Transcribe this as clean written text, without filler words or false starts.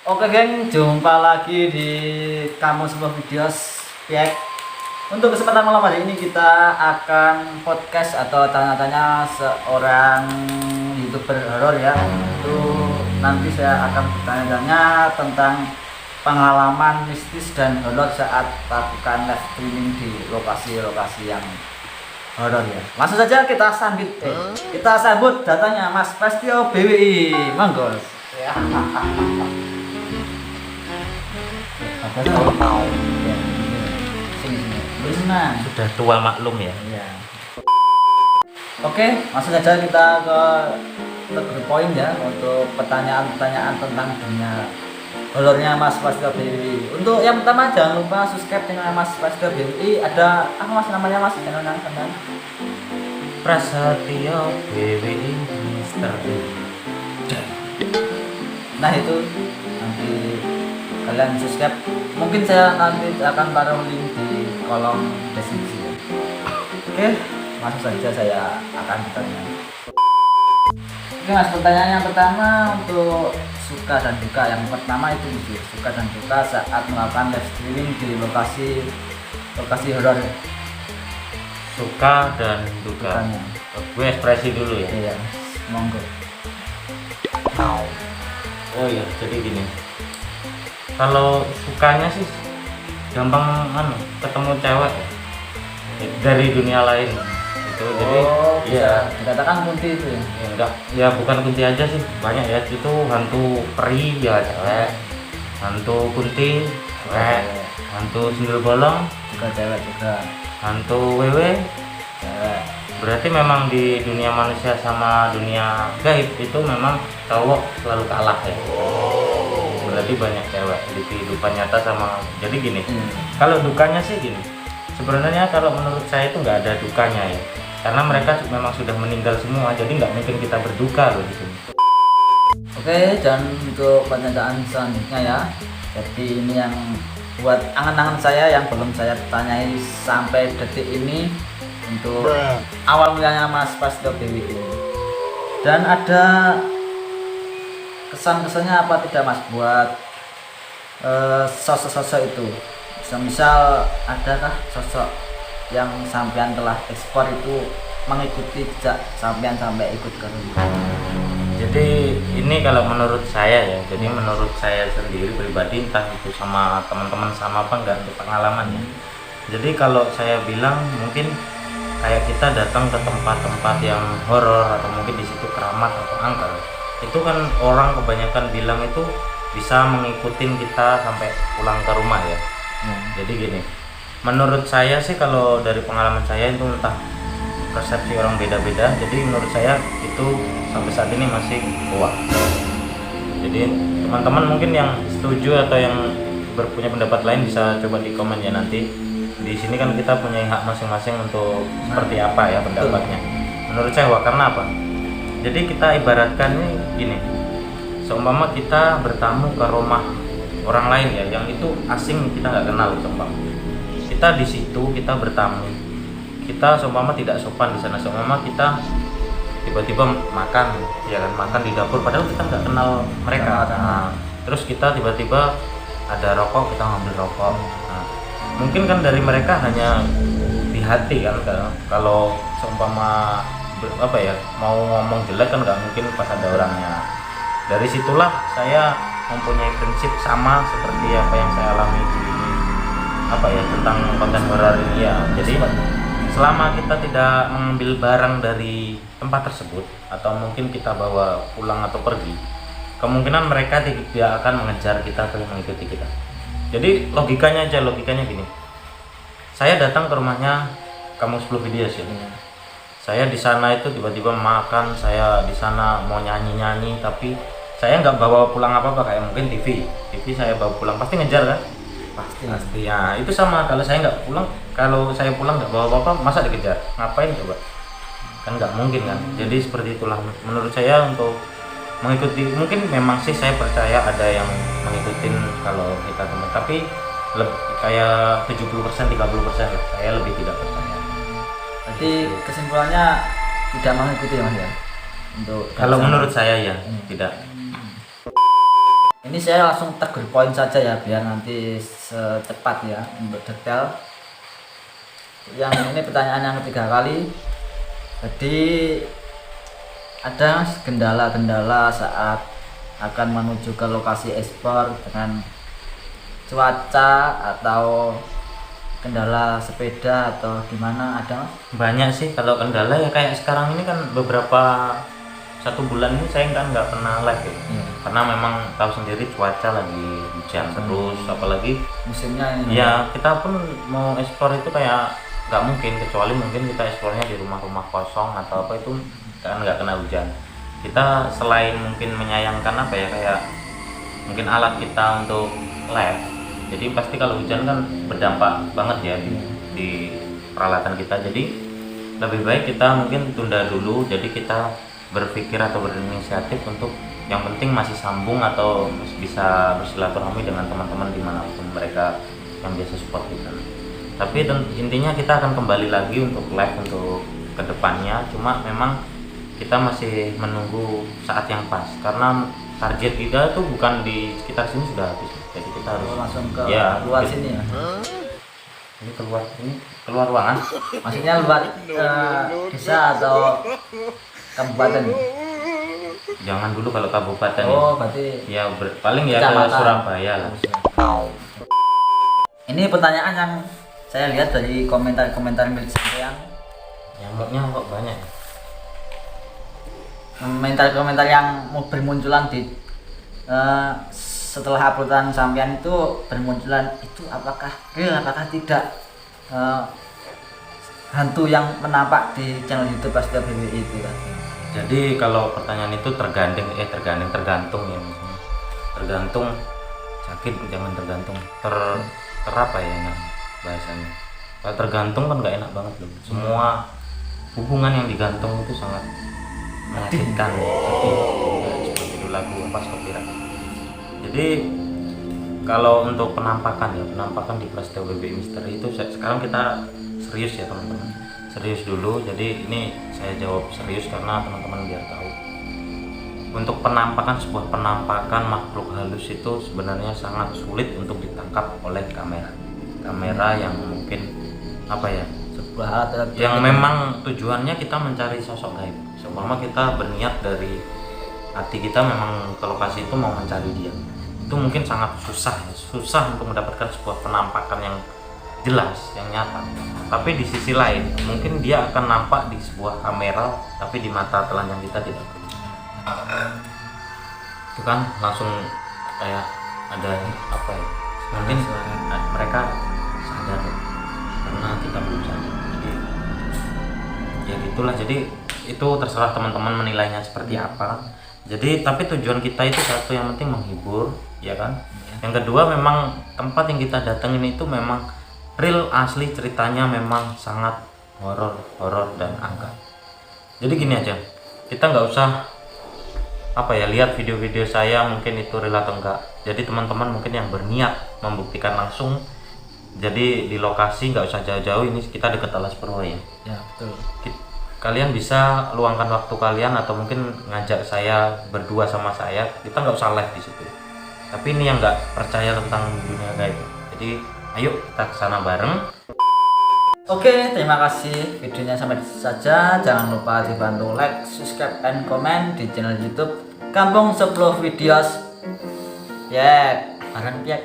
Oke geng, jumpa lagi di Kamu Sebuah Videos Piek. Untuk kesempatan malam hari ini kita akan podcast atau tanya-tanya seorang YouTuber horor ya. Itu nanti saya akan bertanya-tanya tentang pengalaman mistis dan horor saat melakukan live streaming di lokasi-lokasi yang horor ya. Langsung saja kita sambut datanya Mas Pastio BWI. Monggo. Ya. Sini. Sudah tua maklum ya. Iya. Oke, langsung saja kita ke poin ya untuk pertanyaan-pertanyaan tentang dunia horornya Mas Pastio BWI. Untuk yang pertama jangan lupa subscribe channel Mas Pastio BWI. Ada apa Mas namanya Mas channelnya? Prasetyo BWI Mister B. Nah itu nanti kalian subscribe, mungkin saya nanti akan taruh link di kolom deskripsi ya. Oke, langsung saja saya akan bertanya. Oke Mas, pertanyaan yang pertama untuk suka dan duka. Yang pertama itu suka dan duka saat melakukan live streaming di lokasi horor. Suka dan duka. Gue ekspresi dulu ya. Iya, monggo. Oh iya, jadi gini. Kalau sukanya sih gampang ketemu cewek ya. Dari dunia lain itu. Jadi ya dikatakan kunti itu ya. Ya enggak, ya bukan kunti aja sih, banyak ya. Itu hantu peri ya cewek, hantu kunti cewek, hantu sundel bolong Juga cewek juga. hantu wewe Cewek. berarti memang di dunia manusia sama dunia gaib itu memang cowok selalu kalah ya. Berarti banyak cewek di kehidupan nyata sama. Jadi gini, kalau dukanya sih gini, sebenarnya kalau menurut saya itu nggak ada dukanya ya, karena mereka memang sudah meninggal semua, jadi nggak mungkin kita berduka loh di sini. Oke, dan untuk pertanyaan selanjutnya ya. Jadi ini yang buat angan-angan saya yang belum saya tanyai sampai detik ini untuk awal mulanya Mas Pastio BWI. Dan ada kesan-kesannya apa tidak Mas buat sosok-sosok itu? Misal adakah sosok yang sampean telah ekspor itu mengikuti jejak sampean sampai ikut ke rumah? Jadi ini kalau menurut saya ya, jadi menurut saya sendiri pribadi, entah itu sama teman-teman sama apa enggak untuk pengalamannya. Jadi kalau saya bilang mungkin kayak kita datang ke tempat-tempat yang horor atau mungkin di situ keramat atau angker, itu kan orang kebanyakan bilang itu bisa mengikutin kita sampai pulang ke rumah ya. Jadi gini, menurut saya sih kalau dari pengalaman saya itu entah persepsi orang beda-beda. Jadi menurut saya itu sampai saat ini masih kuat. Jadi teman-teman mungkin yang setuju atau yang berpunya pendapat lain bisa coba di komen ya nanti. Di sini kan kita punya hak masing-masing untuk seperti apa ya pendapatnya. Menurut saya karena apa? Jadi kita ibaratkan ini gini, seumpama kita bertamu ke rumah orang lain ya, yang itu asing kita nggak kenal seumpama. Kita di situ kita bertamu, kita seumpama tidak sopan di sana, seumpama kita tiba-tiba makan, ya kan, makan di dapur padahal kita nggak kenal mereka. Nah, terus kita tiba-tiba ada rokok, kita ngambil rokok. Nah, mungkin kan dari mereka hanya di hati kan, kalau seumpama apa ya mau ngomong jelek kan nggak mungkin pas ada orangnya. Dari situlah saya mempunyai prinsip sama seperti apa yang saya alami di apa ya tentang konten horor ini ya. Jadi selama kita tidak mengambil barang dari tempat tersebut atau mungkin kita bawa pulang atau pergi, kemungkinan mereka tidak akan mengejar kita atau mengikuti kita. Jadi logikanya gini, saya datang ke rumahnya Kamu 10 Videos ya. Saya di sana itu tiba-tiba makan, saya di sana mau nyanyi-nyanyi, tapi saya nggak bawa pulang apa-apa, kayak mungkin TV saya bawa pulang pasti ngejar kan? Pasti ya. Itu sama kalau saya nggak pulang, kalau saya pulang nggak bawa apa-apa, masa dikejar? Ngapain coba? Kan nggak mungkin kan? Jadi seperti itulah menurut saya untuk mengikuti. Mungkin memang sih saya percaya ada yang mengikuti kalau kita teman, tapi kayak 70% 30% ya, saya lebih tidak percaya. Berarti kesimpulannya tidak mengikuti ya Mas ya? Untuk kalau menurut saya ya tidak. Ini Ini saya langsung tegur poin saja ya biar nanti secepat ya untuk detail. Yang ini pertanyaan yang ketiga kali. Jadi ada kendala-kendala saat akan menuju ke lokasi ekspor dengan cuaca atau kendala sepeda atau gimana, ada Mas? Banyak sih kalau kendala ya, kayak sekarang ini kan beberapa 1 bulan ini saya kan nggak pernah live ya. Karena memang tahu sendiri cuaca lagi hujan terus, apalagi Musimnya ini. ya kita pun mau ekspor itu kayak nggak mungkin, kecuali mungkin kita ekspornya di rumah-rumah kosong atau apa, itu kan nggak kena hujan. Kita selain mungkin menyayangkan apa ya, kayak mungkin alat kita untuk live, jadi pasti kalau hujan kan berdampak banget ya di peralatan kita. Jadi lebih baik kita mungkin tunda dulu, jadi kita berpikir atau berinisiatif untuk yang penting masih sambung atau masih bisa bersilaturahmi dengan teman-teman dimanapun mereka yang biasa support kita. Tapi intinya kita akan kembali lagi untuk live untuk kedepannya, cuma memang kita masih menunggu saat yang pas karena target kita tuh bukan di sekitar sini, sudah habis, jadi kita harus Langsung ke ya, luar sini ya. ini keluar ruangan. Maksudnya luar desa atau kabupaten? Jangan dulu kalau kabupaten Oh, berarti ya, paling ya ke kecamatan. Surabaya lah. Ini pertanyaan yang saya lihat dari komentar-komentar milik sampean. Nyamuknya kok banyak. Komentar-komentar yang bermunculan di setelah uploadan sampean itu bermunculan, itu apakah real apakah tidak hantu yang menampak di channel YouTube Prasetyo BWI itu kan? Jadi kalau pertanyaan itu tergantung ya, misalnya. Tergantung sakit, jangan tergantung apa ya enak bahasanya. Kalau tergantung kan nggak enak banget loh. Semua hubungan yang digantung itu sangat menyakitkan. Jadi seperti itu lagu pas copyright. Jadi kalau untuk penampakan di Prasetyo BWI Misteri itu sekarang kita serius ya teman-teman, serius dulu. Jadi ini saya jawab serius karena teman-teman biar tahu. Untuk sebuah penampakan makhluk halus itu sebenarnya sangat sulit untuk ditangkap oleh kamera yang mungkin apa ya, Sebuah alat elektronik yang memang tujuannya kita mencari sosok gaib. Seumpama kita berniat dari hati kita memang ke lokasi itu mau mencari dia, itu mungkin sangat susah untuk mendapatkan sebuah penampakan yang jelas, yang nyata. Tapi di sisi lain mungkin dia akan nampak di sebuah kamera, tapi di mata telanjang kita tidak. Itu kan langsung kayak ada apa ya, mungkin mereka sadar karena kita belum sadar. Jadi ya gitulah, jadi itu terserah teman-teman menilainya seperti apa. Jadi tapi tujuan kita itu satu, yang penting menghibur ya kan. Yang kedua, memang tempat yang kita datengin itu memang real, asli, ceritanya memang sangat horor dan angka. Jadi gini aja, kita nggak usah apa ya, lihat video-video saya mungkin itu real atau enggak. Jadi teman-teman mungkin yang berniat membuktikan langsung, jadi di lokasi nggak usah jauh-jauh, ini kita dekat Alas Purwo ya. Ya betul. Kalian bisa luangkan waktu kalian atau mungkin ngajak saya berdua sama saya, kita nggak usah live di situ. Tapi ini yang nggak percaya tentang dunia gaib, jadi ayo kita kesana bareng. Oke, terima kasih, videonya sampai di situ saja. Jangan lupa dibantu like, subscribe, and komen di channel YouTube Kampung 10 Videos. Ya, barang piak.